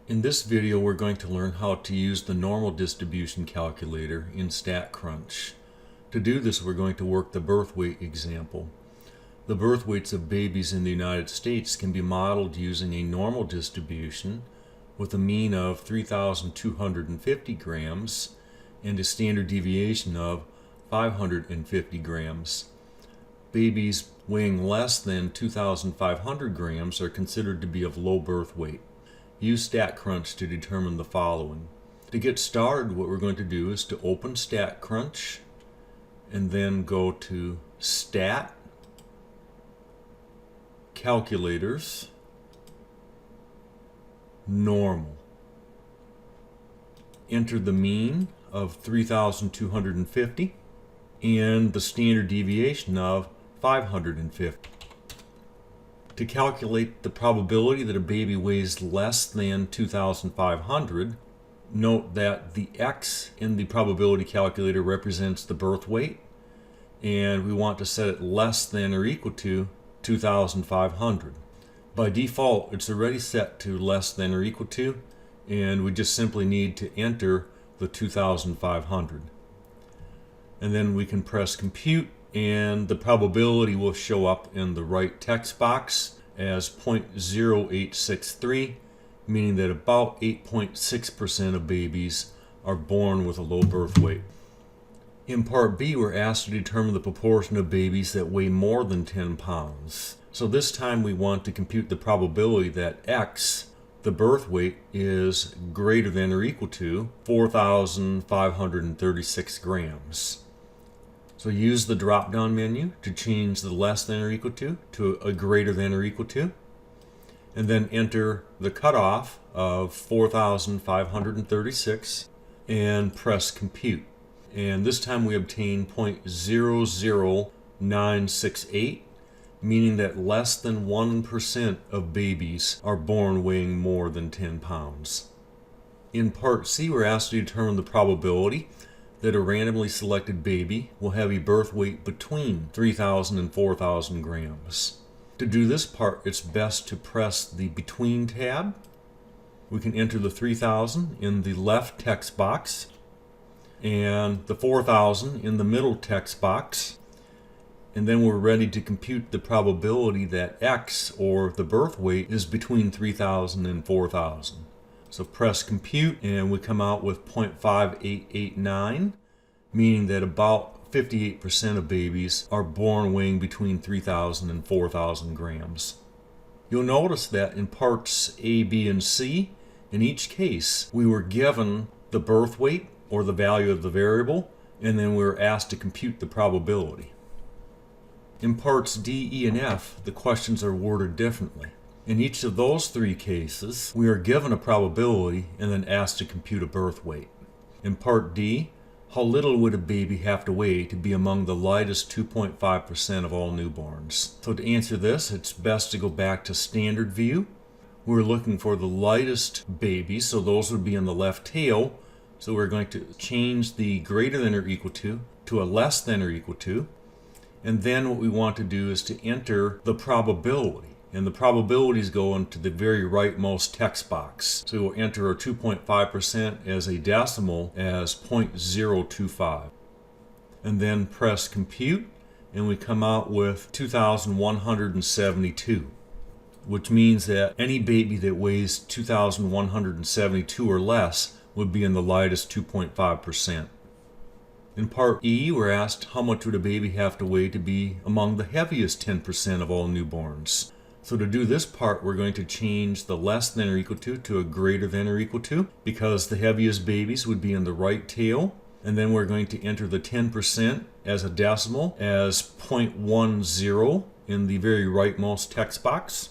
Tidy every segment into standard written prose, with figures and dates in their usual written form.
In this video, we're going to learn how to use the normal distribution calculator in StatCrunch. To do this, we're going to work the birth weight example. The birth weights of babies in the United States can be modeled using a normal distribution with a mean of 3,250 grams and a standard deviation of 550 grams. Babies weighing less than 2,500 grams are considered to be of low birth weight. Use StatCrunch to determine the following. To get started, what we're going to do is to open StatCrunch and then go to Stat, Calculators, Normal. Enter the mean of 3,250 and the standard deviation of 550. To calculate the probability that a baby weighs less than 2,500, note that the X in the probability calculator represents the birth weight, and we want to set it less than or equal to 2,500. By default, it's already set to less than or equal to, and we just simply need to enter the 2,500. And then we can press compute, and the probability will show up in the right text box as 0.0863, meaning that about 8.6% of babies are born with a low birth weight. In part B, we're asked to determine the proportion of babies that weigh more than 10 pounds. So this time we want to compute the probability that X, the birth weight, is greater than or equal to 4,536 grams. So use the drop-down menu to change the less than or equal to a greater than or equal to, and then enter the cutoff of 4,536 and press compute. And this time we obtain 0.00968, meaning that less than 1% of babies are born weighing more than 10 pounds. In part C, we're asked to determine the probability that a randomly selected baby will have a birth weight between 3,000 and 4,000 grams. To do this part, it's best to press the Between tab. We can enter the 3,000 in the left text box and the 4,000 in the middle text box. And then we're ready to compute the probability that X, or the birth weight, is between 3,000 and 4,000. So press compute and we come out with 0.5889, meaning that about 58% of babies are born weighing between 3,000 and 4,000 grams. You'll notice that in parts A, B, and C, in each case, we were given the birth weight, or the value of the variable, and then we were asked to compute the probability. In parts D, E, and F, the questions are worded differently. In each of those three cases, we are given a probability and then asked to compute a birth weight. In part D, how little would a baby have to weigh to be among the lightest 2.5% of all newborns? So to answer this, it's best to go back to standard view. We're looking for the lightest babies, so those would be in the left tail. So we're going to change the greater than or equal to a less than or equal to. And then what we want to do is to enter the probability. And the probabilities go into the very rightmost text box. So we'll enter our 2.5% as a decimal as 0.025. And then press compute, and we come out with 2,172, which means that any baby that weighs 2,172 or less would be in the lightest 2.5%. In part E, we're asked how much would a baby have to weigh to be among the heaviest 10% of all newborns. So to do this part, we're going to change the less than or equal to a greater than or equal to, because the heaviest babies would be in the right tail. And then we're going to enter the 10% as a decimal as 0.10 in the very rightmost text box.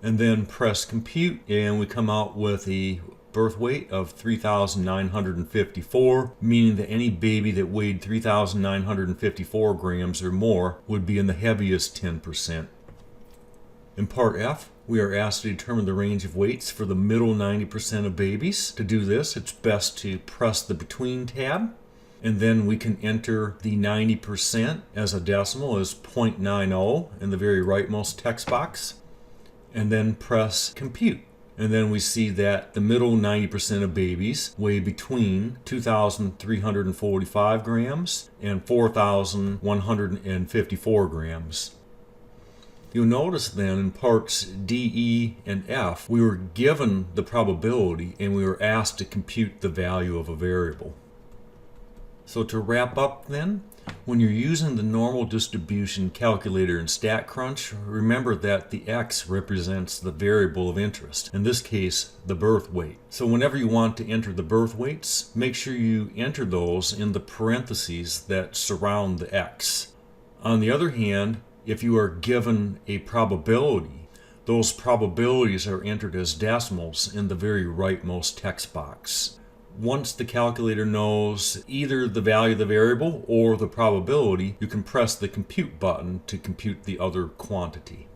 And then press compute, and we come out with a birth weight of 3,954, meaning that any baby that weighed 3,954 grams or more would be in the heaviest 10%. In part F, we are asked to determine the range of weights for the middle 90% of babies. To do this, it's best to press the Between tab, and then we can enter the 90% as a decimal as 0.90 in the very rightmost text box, and then press compute. And then we see that the middle 90% of babies weigh between 2,345 grams and 4,154 grams. You'll notice then in parts D, E, and F, we were given the probability and we were asked to compute the value of a variable. So to wrap up then, when you're using the normal distribution calculator in StatCrunch, remember that the X represents the variable of interest, in this case, the birth weight. So whenever you want to enter the birth weights, make sure you enter those in the parentheses that surround the X. On the other hand, if you are given a probability, those probabilities are entered as decimals in the very rightmost text box. Once the calculator knows either the value of the variable or the probability, you can press the compute button to compute the other quantity.